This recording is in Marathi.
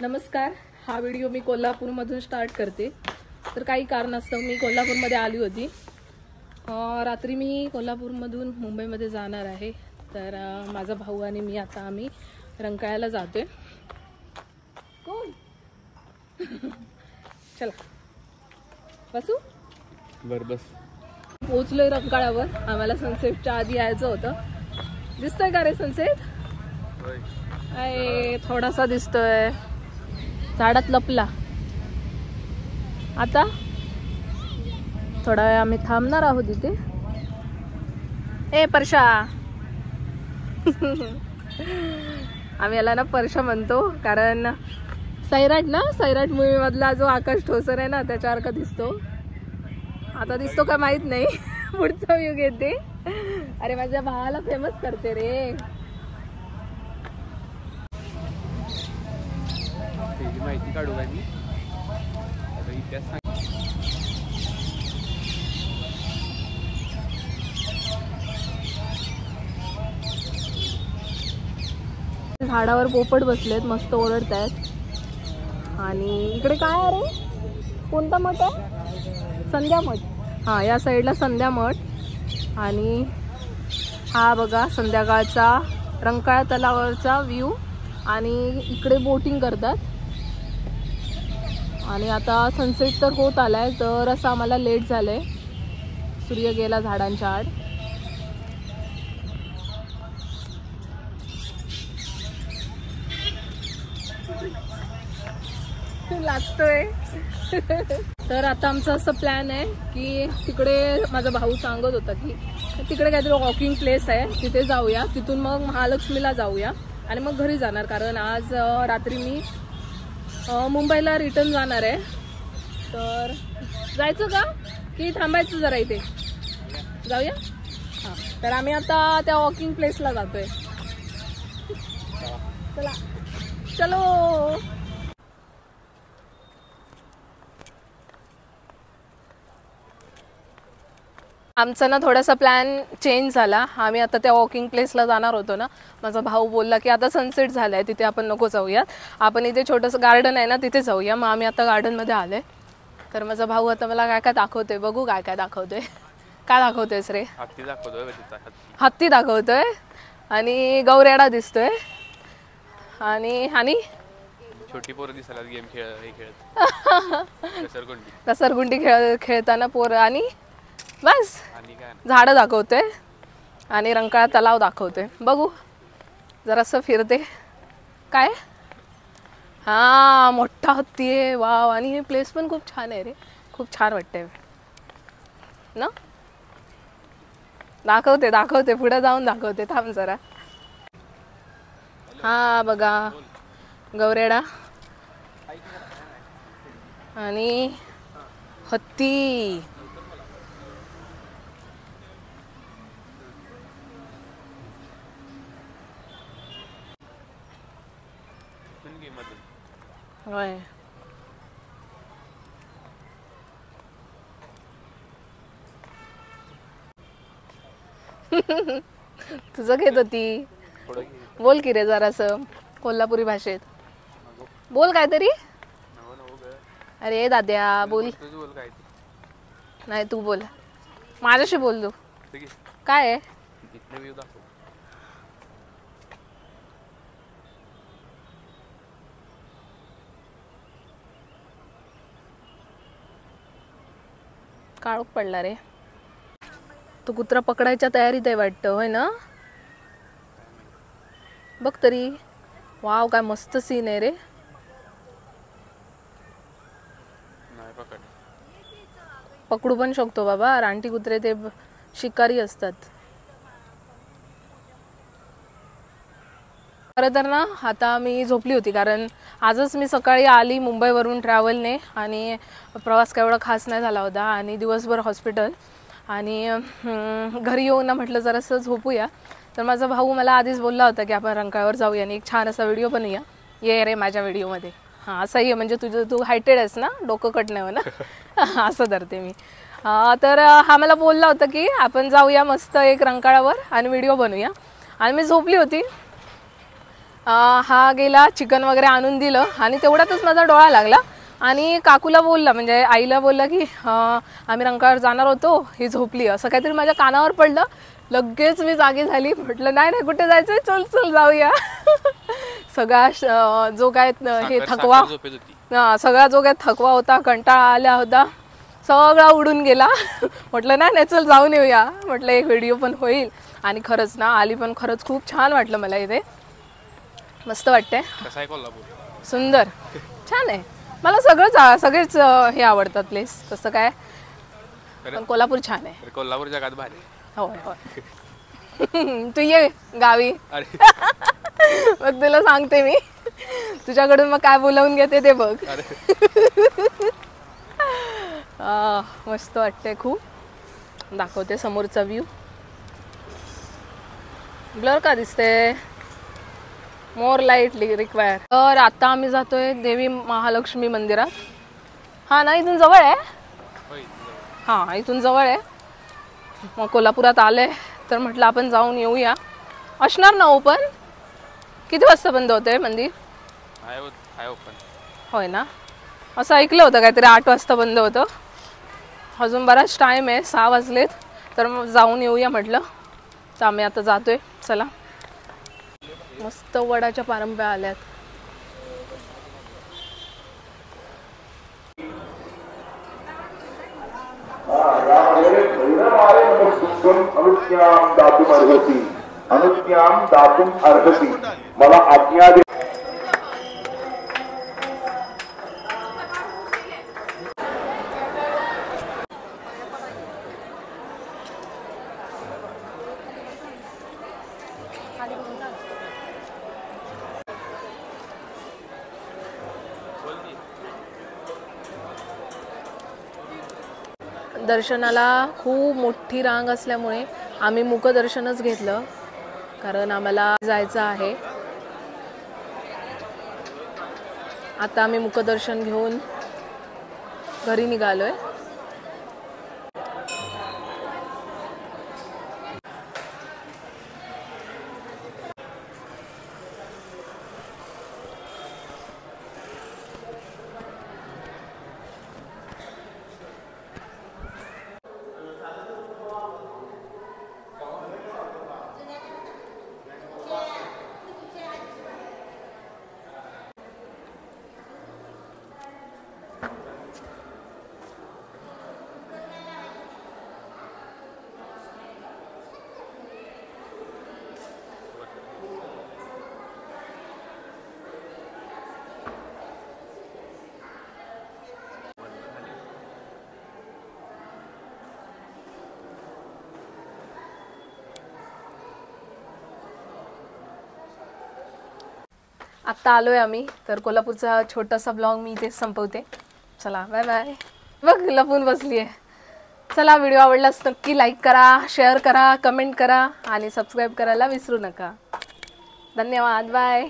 नमस्कार. हा व्हिडिओ मी कोल्हापूरमधून स्टार्ट करते. तर काही कारणास्तव मी कोल्हापूरमध्ये आली होती. रात्री मी कोल्हापूरमधून मुंबईमध्ये जाणार आहे. तर माझा भाऊ आणि मी आता आम्ही रंकाळ्याला जातोय. कोण चला बसू. बस पोहोचलोय रंकाळ्यावर. आम्हाला सनसेटच्या आधी यायचं होतं. दिसतोय का रे सनसेट? थोडासा दिसतोय, झाडात लपला. आता थोडा वेळ आम्ही थांबणार आहोत इथे. परशा आम्ही याला ना परशा म्हणतो, कारण सैराट मूवी मधला जो आकाश ठोसर आहे ना, त्याच्यासारखा दिसतो. आता दिसतो का माहित नाही. पुढचा व्ह्यू घेते. अरे माझ्या भावाला फेमस करते रे. माहिती काढू का मी आता इतिहास सांग. झाडावर पोपट बसलेत, मस्त ओरडतायत. आणि इकडे काय आहे रे? कोणता मठ आहे? संध्या मठ. हा, या साईडला संध्या मठ. आणि हा बघा संध्याकाळचा रंकाळा तलावावरचा व्ह्यू. आणि इकडे बोटिंग करतात. आणि आता सनसेट तर होत आलाय, तर असं आम्हाला लेट झालंय. सूर्य गेला झाडांच्या आड. लाजतोय. तर आता आमचं असं प्लॅन आहे की तिकडे माझा भाऊ सांगत होता की तिकडे काहीतरी वॉकिंग प्लेस आहे, तिथे जाऊया. तिथून मग महालक्ष्मीला जाऊया आणि मग घरी जाणार. कारण आज रात्री मी मुंबईला रिटर्न जाणार आहे. तर जायचं का की थांबायचं जरा इथे? जाऊया. हां, तर आम्ही आता त्या वॉकिंग प्लेसला जातोय. चला चलो. आमचा ना थोडासा प्लॅन चेंज झाला. आम्ही आता त्या वॉकिंग प्लेसला जाणार होतो ना. माझा भाऊ बोलला की आता सनसेट झालाय, तिथे आपण नको जाऊयात, आपण इथे छोटंसं गार्डन आहे ना तिथे जाऊया. मग आम्ही आता गार्डनमध्ये आलोय. तर माझा भाऊ आता मला काय काय दाखवतोय, बघू काय काय दाखवतोय. काय दाखवतोयस रे? हत्ती दाखवतोय. हत्ती दाखवतोय आणि गौरेडा दिसतोय. आणि छोटी पोरं दिसायला गेम खेळत घसरगुंडी खेळताना पोरं. आणि बस झाडं दाखवतोय आणि रंकाळा तलाव दाखवतोय. बघू जरासं फिरते. काय? हा, मोठा हत्ती आहे. वाव. आणि हे प्लेस पण खूप छान आहे रे, खूप छान वाटतंय ना. दाखवते पुढे जाऊन दाखवते. थांब जरा. हा बघा गौरेडा आणि हत्ती. होय. तुझं घेत होती. बोल की रे जरासं कोल्हापुरी भाषेत बोल काहीतरी. अरे दाद्या बोल. नाही तू बोल, माझ्याशी बोल तू. काय आहे? काळोख पडला रे. तो कुत्रा पकडायच्या तयारीत आहे वाटतं, होय ना? बघ तरी. वाव, काय मस्त सीन आहे रे. पकडू पण शकतो बाबा. रानटी कुत्रे ते शिकारी असतात. खरं तर ना आता मी झोपली होती, कारण आजच मी सकाळी आली मुंबईवरून ट्रॅव्हलने. आणि प्रवास काय एवढा खास नाही झाला होता. आणि दिवसभर हॉस्पिटल. आणि घरी येऊन ना म्हटलं जरासं झोपूया. तर माझा भाऊ मला आधीच बोलला होता की आपण रंकाळ्यावर जाऊया आणि एक छान असा व्हिडिओ बनवूया. ये रे माझ्या व्हिडिओमध्ये. हां असं ये, म्हणजे तू हायटेड आहेस ना, डोकं कट नाही हो ना. असं धरते मी. तर हा मला बोलला होता की आपण जाऊया मस्त एक रंकाळ्यावर आणि व्हिडिओ बनवूया. आणि मी झोपली होती. हा गेला चिकन वगैरे आणून दिलं आणि तेवढ्यातच माझा डोळा लागला आणि काकूला बोलला म्हणजे आईला बोलला की आम्ही रंकाळ्यावर जाणार होतो, ही झोपली, असं काहीतरी माझ्या कानावर पडलं. लगेच मी जागी झाली, म्हटलं नाही नाही कुठे जायचंय, चल चल जाऊया. सगळा जो काय हे थकवा, सगळा जो काय थकवा होता, कंटाळा आला होता, सगळा उडून गेला. म्हटलं नाही नाही चल जाऊन येऊया, म्हटलं एक व्हिडिओ पण होईल. आणि खरंच ना आली पण खरंच खूप छान वाटलं मला इथे, मस्त वाटतंय. सुंदर छान आहे. मला सगळेच हे आवडतात प्लेस, तसं काय पण कोल्हापूर छान आहे. कोल्हापूर जगात भारी. होय होय. तू ये गावी. मग तुला सांगते मी, तुझ्याकडून मग काय बोलावून घेते ते बघ. मस्त वाटतंय खूप. दाखवते समोरचा व्ह्यू. ब्लर का दिसते, मोर लाईट रिक्वायर. तर आता आम्ही जातोय देवी महालक्ष्मी मंदिरात. हा ना इथून जवळ आहे. हा इथून जवळ आहे. मग कोल्हापुरात आले तर म्हटलं आपण जाऊन येऊया. असणार ना ओपन? किती वाजता बंद होते मंदिर? होय ना, असं ऐकलं होतं काहीतरी 8 वाजता बंद होतं. अजून बराच टाइम आहे, 6 वाजलेत, तर मग जाऊन येऊया म्हटलं. तर आम्ही आता जातोय. चला. मस्त वडाच्या पारंब्या आल्यात. अनुज्ञां दातुम अर्हति मला आज्ञा दे. दर्शनाला खूप मोठी रांग असल्यामुळे आम्ही मुखदर्शनच घेतलं, कारण आम्हाला जायचं आहे. आता आम्ही मुखदर्शन घेऊन घरी निघालोय. आत्ता आलोय आम्ही. तर कोल्हापूरचा छोटासा ब्लॉग मी इथेच संपवते. चला बाय बाय. बघ लपून बसली आहे. चला, व्हिडिओ आवडलाच नक्की लाईक करा, शेअर करा, कमेंट करा आणि सबस्क्राईब करायला विसरू नका. धन्यवाद. बाय.